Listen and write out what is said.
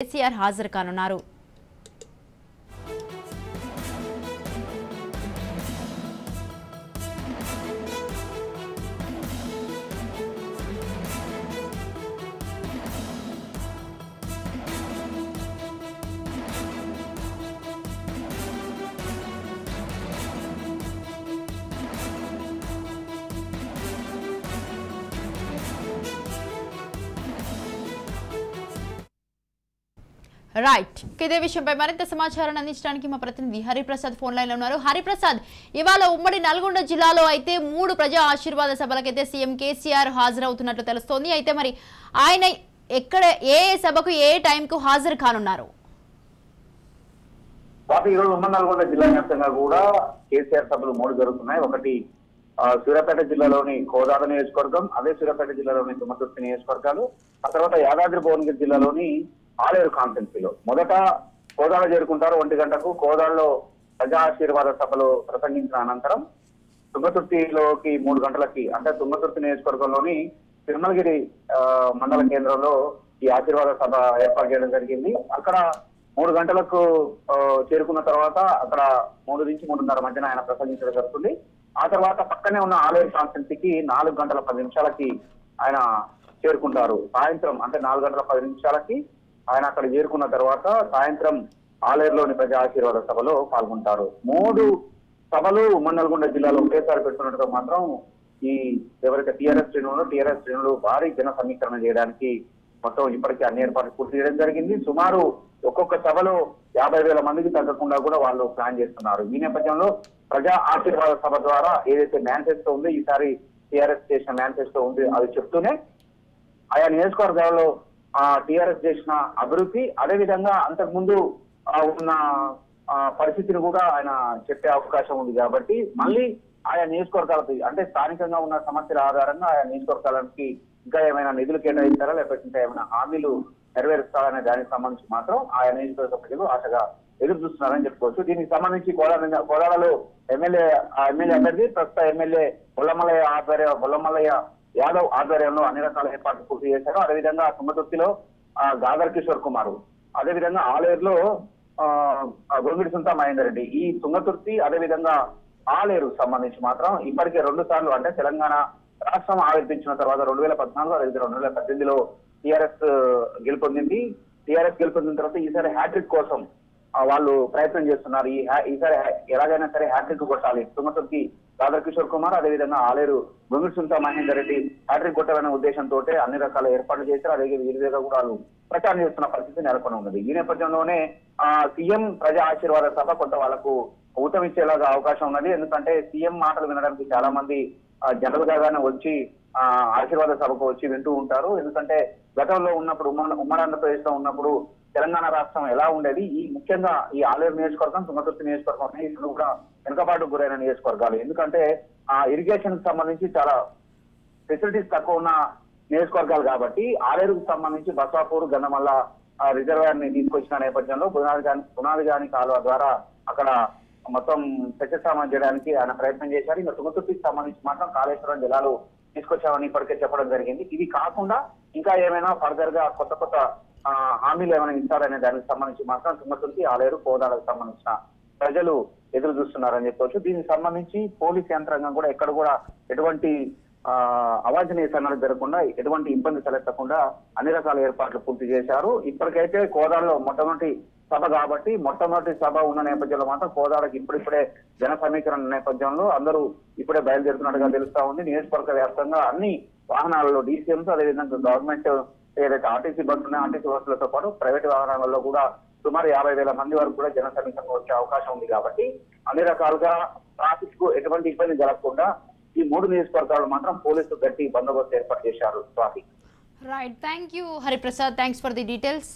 కేసీఆర్ హాజరు కానున్నారు. రైట్ ఇదే విషయంపై మరింత సమాచారాన్ని అందించడానికి మా ప్రతినిధి హరిప్రసాద్ ఫోన్ లైన్ లో ఉన్నారు. హరిప్రసాద్, ఇవాళ ఉమ్మడి నల్గొండ జిల్లాలో అయితే 3 ప్రజా ఆశీర్వాద సభలకైతే సీఎం కేసీఆర్ హాజరవుతున్నట్లు తెలుస్తోంది. అయితే మరి ఆయన ఎక్కడ ఏ సభకు ఏ టైంకు హాజరు కానున్నారు? ఈరోజు ఉమ్మడి నల్గొండ జిల్లా వ్యాప్తంగా కూడా కేసీఆర్ సభలు 3 జరుగుతున్నాయి. ఒకటి సూర్యాపేట జిల్లాలోని కోదాడ నియోజకవర్గం, అదే సూర్యాపేట జిల్లాలోని తుమ్మతుర్తి నియోజకవర్గాలు, ఆ తర్వాత యాదాద్రి భువనగిరి జిల్లాలోని ఆలేరు కాన్స్టిట్యున్సీలో. మొదట కోదాడ చేరుకుంటారు 1 గంటకు. కోదాడలో ప్రజా ఆశీర్వాద సభలో ప్రసంగించిన అనంతరం తుంగతుర్తిలోకి 3 గంటలకి, అంటే తుంగతుర్తి నియోజకవర్గంలోని తిరుమలగిరి మండల కేంద్రంలో ఈ ఆశీర్వాద సభ ఏర్పాటు చేయడం జరిగింది. అక్కడ 3 గంటలకు చేరుకున్న తర్వాత అక్కడ 3 నుంచి 3:30 మధ్యన ఆయన ప్రసంగించడం జరుగుతుంది. ఆ తర్వాత పక్కనే ఉన్న ఆలేరు కాన్స్టిట్యున్సీకి 4 గంటల 10 నిమిషాలకి ఆయన చేరుకుంటారు. సాయంత్రం అంటే 4 గంటల 10 నిమిషాలకి ఆయన అక్కడ చేరుకున్న తర్వాత సాయంత్రం ఆలేరులోని ప్రజా ఆశీర్వాద సభలో పాల్గొంటారు. 3 సభలు ఉమ్మడి నల్గొండ జిల్లాలో ఒకేసారి పెట్టుకున్నట్టుగా మాత్రం ఈ ఎవరైతే టీఆర్ఎస్ శ్రేణులు భారీ జన సమీకరణ చేయడానికి మొత్తం ఇప్పటికీ అన్ని ఏర్పాట్లు పూర్తి చేయడం జరిగింది. సుమారు ఒక్కొక్క సభలో 50,000 మందికి తగ్గకుండా కూడా వాళ్ళు ప్లాన్ చేస్తున్నారు. ఈ నేపథ్యంలో ప్రజా ఆశీర్వాద సభ ద్వారా ఏదైతే మేనిఫెస్టో ఉందో, ఈసారి టీఆర్ఎస్ చేసిన మేనిఫెస్టో ఉంది, అది చెప్తూనే ఆయా నియోజకవర్గాల్లో టీఆర్ఎస్ చేసిన అభివృద్ధి, అదేవిధంగా అంతకుముందు ఉన్న పరిస్థితిని కూడా ఆయన చెప్పే అవకాశం ఉంది. కాబట్టి మళ్ళీ ఆయా నియోజకవర్గాలకి, అంటే స్థానికంగా ఉన్న సమస్యల ఆధారంగా ఆయా నియోజకవర్గాలకి ఇంకా ఏమైనా నిధులు కేటాయిస్తారా, లేకపోతే ఇంకా ఏమైనా హామీలు నెరవేరుస్తారనే దానికి సంబంధించి మాత్రం ఆయా నియోజకవర్గ ప్రజలు ఆశగా ఎదురు చూస్తున్నారని చెప్పుకోవచ్చు. దీనికి సంబంధించి కోదాడలో ఎమ్మెల్యే అభ్యర్థి ప్రస్తుత ఎమ్మెల్యే బొల్లమల్లయ్య యాదవ్ ఆధ్వర్యంలో అన్ని రకాల ఏర్పాట్లు పూర్తి చేశారు. అదేవిధంగా తుంగతుర్తిలో గాదర్ కిషోర్ కుమార్, అదేవిధంగా ఆలేరులో గొంగిడి సుంతా మహేందర్ రెడ్డి. ఈ తుంగతుర్తి అదేవిధంగా ఆలేరు సంబంధించి మాత్రం ఇప్పటికే 2 సార్లు, అంటే తెలంగాణ రాష్ట్రం ఆవిర్భించిన తర్వాత 2014 అదేవిధంగా 2018లో టీఆర్ఎస్ గెలుపొందింది. టీఆర్ఎస్ గెలుపొందిన తర్వాత ఈసారి హ్యాట్రిక్ కోసం వాళ్ళు ప్రయత్నం చేస్తున్నారు. ఈసారి ఎలాగైనా సరే హ్యాట్రిక్ కొట్టాలి. తుంగతుర్తి గాదర్ కిషోర్ కుమార్, అదేవిధంగా ఆలేరు గొంగిడి సుంతా మహేందర్ రెడ్డి హ్యాట్రిక్ కొట్టాలనే ఉద్దేశంతో అన్ని రకాల ఏర్పాట్లు చేశారు. అదే వీరిగా కూడా వాళ్ళు ప్రచారం చేస్తున్న పరిస్థితి నెలకొని ఉన్నది. ఈ నేపథ్యంలోనే సీఎం ప్రజా ఆశీర్వాద సభ కొంత వాళ్ళకు ఊతమిచ్చేలాగా అవకాశం ఉన్నది. ఎందుకంటే సీఎం మాటలు వినడానికి చాలా మంది జనరల్ గానే వచ్చి ఆశీర్వాద సభకు వచ్చి వింటూ ఉంటారు. ఎందుకంటే గతంలో ఉన్నప్పుడు ఉమ్మడి ఆంధ్రప్రదేశ్ లో ఉన్నప్పుడు తెలంగాణ రాష్ట్రం ఎలా ఉండేది, ముఖ్యంగా ఈ ఆలేరు నియోజకవర్గం, తుంగతుర్తి నియోజకవర్గం ఇప్పుడు కూడా వెనుకబాటుకు గురైన నియోజకవర్గాలు. ఎందుకంటే ఇరిగేషన్ కి సంబంధించి చాలా ఫెసిలిటీస్ తక్కువ ఉన్న నియోజకవర్గాలు కాబట్టి ఆలేరుకు సంబంధించి బసాపూర్, గన్నమల్ల రిజర్వాయర్ ని తీసుకొచ్చిన నేపథ్యంలో పునాదిగాని కాలువ ద్వారా అక్కడ మొత్తం సస్యశామం చేయడానికి ఆయన ప్రయత్నం చేశారు. ఇంకా తుంగతుర్తికి సంబంధించి మాత్రం కాళేశ్వరం జలాలు తీసుకొచ్చామని ఇప్పటికే చెప్పడం జరిగింది. ఇది కాకుండా ఇంకా ఏమైనా ఫర్దర్ గా కొత్త హామీలు ఏమైనా ఇస్తారనే దానికి సంబంధించి మాత్రం తుంగతుర్తి, ఆలేరు, కోదాడకు సంబంధించిన ప్రజలు ఎదురు చూస్తున్నారని చెప్పవచ్చు. దీనికి సంబంధించి పోలీస్ యంత్రాంగం కూడా ఎక్కడ కూడా ఎటువంటి అవాంఛనీయ సంఘటనలు జరగకుండా, ఎటువంటి ఇబ్బంది తలెత్తకుండా అన్ని రకాల ఏర్పాట్లు పూర్తి చేశారు. ఇప్పటికైతే కోదాడలో మొట్టమొదటి సభ కాబట్టి, మొట్టమొదటి సభ ఉన్న నేపథ్యంలో మాత్రం కోదాడకి ఇప్పుడిప్పుడే జన సమీకరణ నేపథ్యంలో అందరూ ఇప్పుడే బయలుదేరుతున్నట్టుగా తెలుస్తా ఉంది. నియోజకవర్గ వ్యాప్తంగా అన్ని వాహనాలలో డీసీఎంస్, అదేవిధంగా గవర్నమెంట్ ఏదైతే ఆర్టీసీ బస్సులు ఉన్నాయో ఆర్టీసీ బస్సులతో పాటు ప్రైవేట్ వాహనాలలో కూడా సుమారు 50,000 మంది వరకు కూడా జన సమీకరణ వచ్చే అవకాశం ఉంది. కాబట్టి అన్ని రకాలుగా ట్రాఫిక్ కు ఎటువంటి ఇబ్బంది జరగకుండా ఈ 3 నియోజకవర్గాలు మాత్రం పోలీసులు గట్టి బందోబస్తు ఏర్పాటు చేశారు. Right, thank you Hariprasad, thanks for the details.